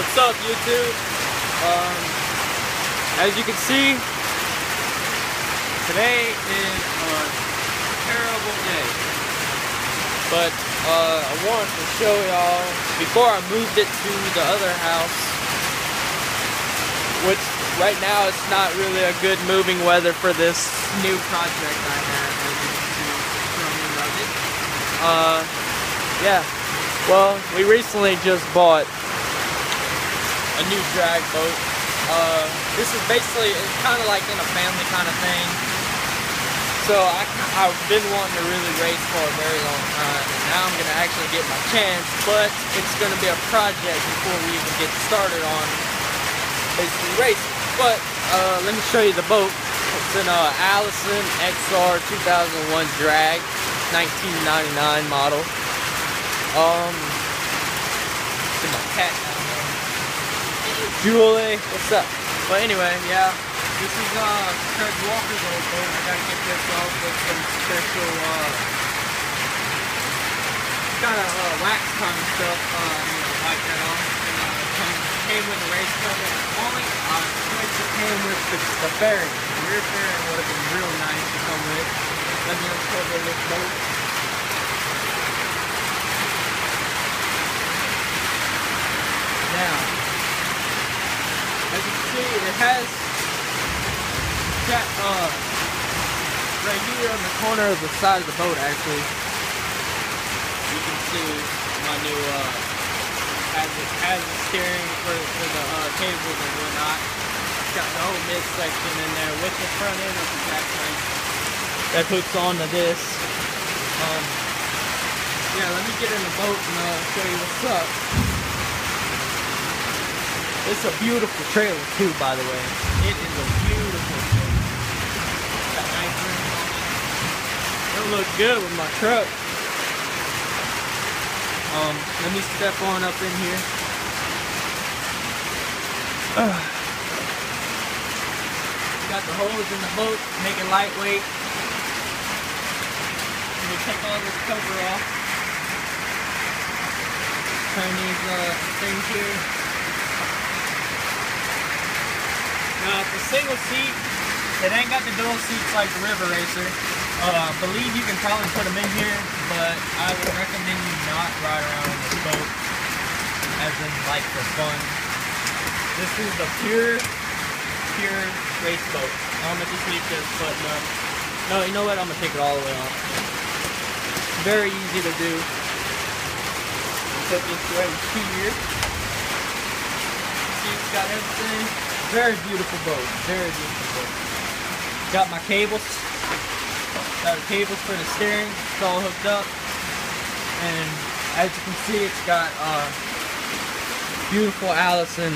What's up, YouTube? As you can see, today is a terrible day. But I wanted to show y'all before I moved it to the other house, which right now it's not really a good moving weather for this new project I have, as you can see from it. Yeah. Well, we recently just bought a new drag boat. This is basically, it's kind of like in a family kind of thing. So I've been wanting to really race for a very long time, and now I'm gonna actually get my chance. But it's gonna be a project before we even get started on basically racing. But let me show you the boat. It's an Allison xr2001 drag, 1999 model. See my cat down there. Julie, what's up? But anyway, yeah, this is Craig Walker's old boat. I gotta get this off with some special kind of wax kind of stuff. Like that on. And came with the race cover. Only it came with the fairing. The rear fairing would have been real nice to come with. Let me uncover this boat. Now, as you can see, it has got right here on the corner of the side of the boat. Actually, you can see my new has the steering for the cables and whatnot. It's got the whole midsection in there with the front end of the jackknife that hooks onto this. Yeah, let me get in the boat and show you what's up. It's a beautiful trailer too, by the way. It is a beautiful trailer. Got nice rims on it. It'll look good with my truck. Let me step on up in here. Got the holes in the boat, make it lightweight. We'll take all this cover off. Turn these things here. Now, it's a single seat. It ain't got the dual seats like the River Racer. I believe you can probably put them in here, but I would recommend you not ride around on this boat, as in like for fun. This is the pure race boat. I'm gonna just leave this button up. No, you know what? I'm gonna take it all the way off. Very easy to do. Put this right here. See, it's got everything. Very beautiful boat. Very beautiful boat. Got my cables. Got the cables for the steering. It's all hooked up. And as you can see, it's got beautiful Allison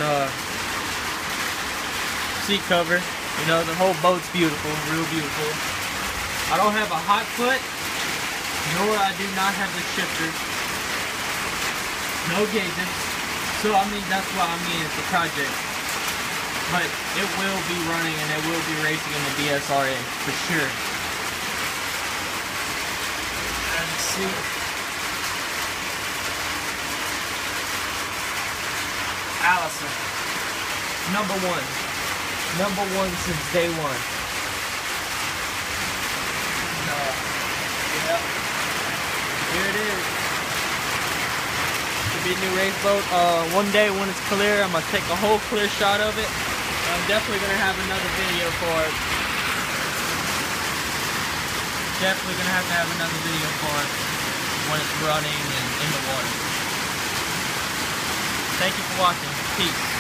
seat cover. You know, the whole boat's beautiful. Real beautiful. I don't have a hot foot, nor I do not have the shifter. No gauges. So I mean, that's what I mean. It's a project. But it will be running and it will be racing in the dsra for sure. As you see, Allison, number one since day one. Yeah, here it is. Be a new race boat. One day when it's clear, I'm gonna take a whole clear shot of it. I'm definitely gonna have another video for it. Definitely gonna have another video for it when it's running and in the water. Thank you for watching. Peace.